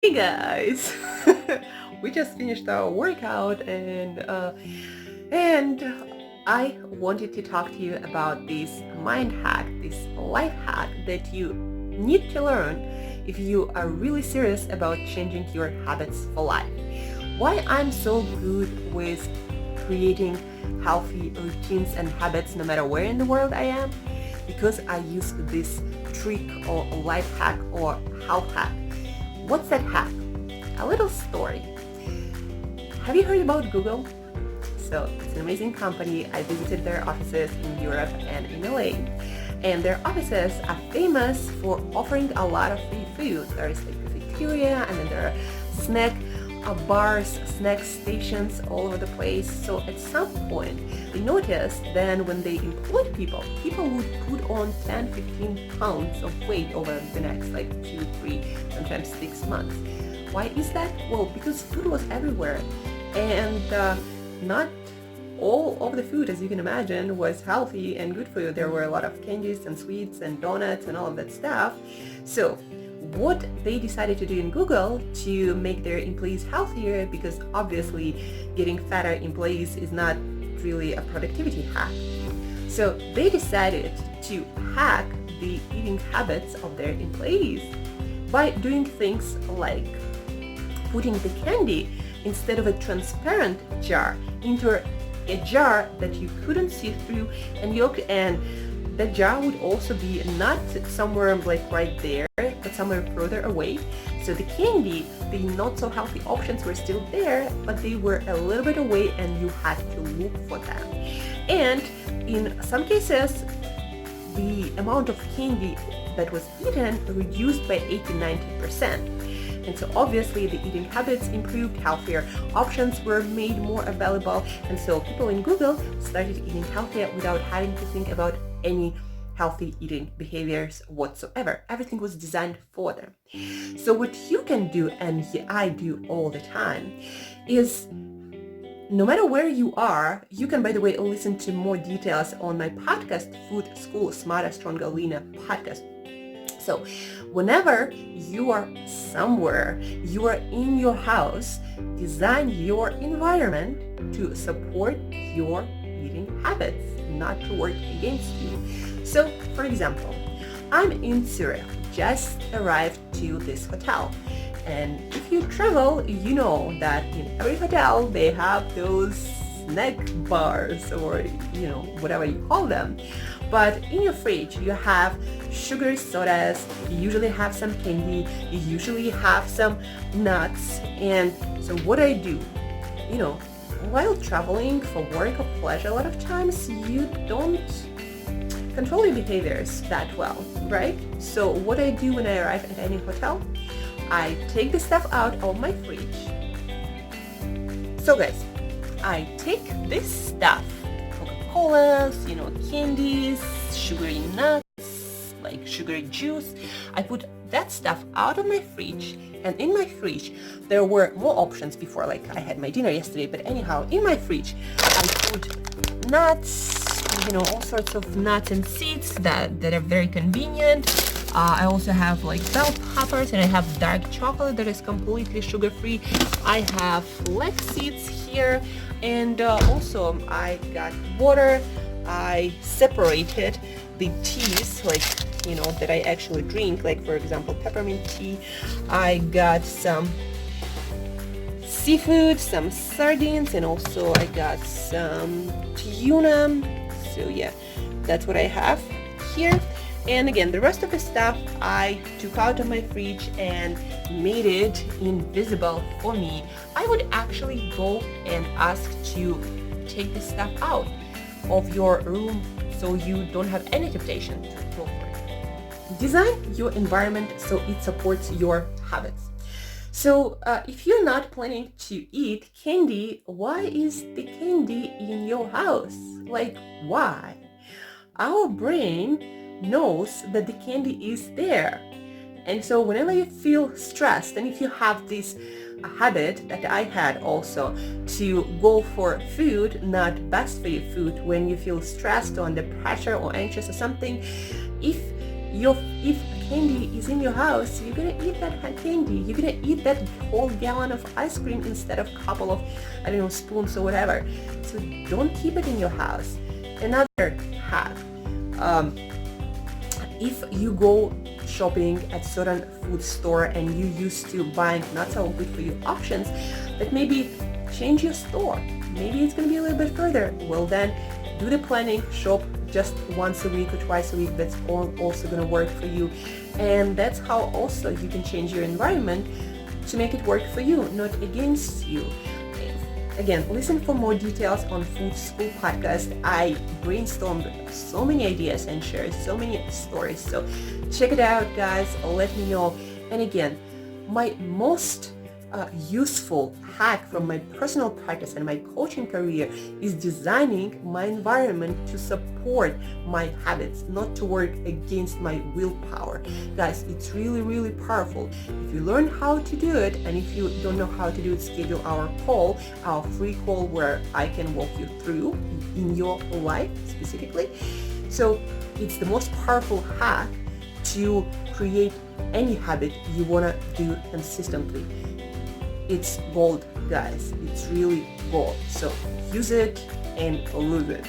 Hey guys, we just finished our workout and I wanted to talk to you about this mind hack, this life hack that you need to learn if you are really serious about changing your habits for life. Why I'm so good with creating healthy routines and habits no matter where in the world I am? Because I use this trick or life hack or health hack. What's that hack? A little story. Have you heard about Google? So it's an amazing company. I visited their offices in Europe and in LA. And their offices are famous for offering a lot of free food. There is like cafeteria and then there are snack bars, snack stations all over the place. So at some point, they noticed then when they employed people would put on 10, 15 pounds of weight over the next like 2, 3, sometimes 6 months. Why is that? Well, because food was everywhere and not all of the food, as you can imagine, was healthy and good for you. There were a lot of candies and sweets and donuts and all of that stuff. So what they decided to do in Google to make their employees healthier, because obviously getting fatter employees is not really a productivity hack. So they decided to hack the eating habits of their employees by doing things like putting the candy instead of a transparent jar into a jar that you couldn't see through, and the jar would also be not somewhere like right there, but somewhere further away. So the candy, the not so healthy options were still there, but they were a little bit away and you had to look for them. And in some cases, the amount of candy that was eaten reduced by 80-90%. And so obviously the eating habits improved, healthier options were made more available, and so people in Google started eating healthier without having to think about any healthy eating behaviors whatsoever. Everything was designed for them. So what you can do, and I do all the time, is no matter where you are, you can, by the way, listen to more details on my podcast, Food School Smarter, Stronger, Leaner podcast. So whenever you are somewhere, you are in your house, design your environment to support your eating habits, not to work against you. So, for example, I'm in Syria, just arrived to this hotel. And if you travel, you know that in every hotel they have those snack bars or, whatever you call them. But in your fridge, you have sugary sodas, you usually have some candy, you usually have some nuts. And so what I do, while traveling for work or pleasure, a lot of times you don't control your behaviors that well, right? So what I do when I arrive at any hotel, I take the stuff out of my fridge. So guys, I take this stuff, Coca-Colas, candies, sugary nuts, like sugary juice. I put that stuff out of my fridge, and in my fridge there were more options before, like I had my dinner yesterday, but anyhow, in my fridge I put nuts, all sorts of nuts and seeds that are very convenient. I also have like bell peppers, and I have dark chocolate that is completely sugar-free. I have flax seeds here, and also I got water. I separated the teas, that I actually drink, like for example peppermint tea. I got some seafood, some sardines, and also I got some tuna. So yeah, that's what I have here. And again, the rest of the stuff I took out of my fridge and made it invisible for me. I would actually go and ask to take this stuff out of your room so you don't have any temptation to go for it. Design your environment so it supports your habits. So if you're not planning to eat candy, why is the candy in your house? Like, why? Our brain knows that the candy is there. And so whenever you feel stressed, and if you have this habit that I had also to go for food, not best for you food, when you feel stressed or under pressure or anxious or something, if If candy is in your house, you're gonna eat that candy. You're gonna eat that whole gallon of ice cream instead of a couple of, I don't know, spoons or whatever. So don't keep it in your house. Another hack, if you go shopping at certain food store and you used to buying not so good for you options, that maybe change your store. Maybe it's gonna be a little bit further. Well then, do the planning, shop just once a week or twice a week. That's also gonna work for you. And that's how also you can change your environment to make it work for you, not against you. Again, listen for more details on Food School Podcast. I brainstormed so many ideas and shared so many stories. So check it out, guys. Let me know. And again, my most useful hack from my personal practice and my coaching career is designing my environment to support my habits, not to work against my willpower. Guys, it's really, really powerful. If you learn how to do it, and if you don't know how to do it, schedule our free call where I can walk you through in your life specifically. So it's the most powerful hack to create any habit you want to do consistently. It's gold, guys. It's really gold. So use it and lose it.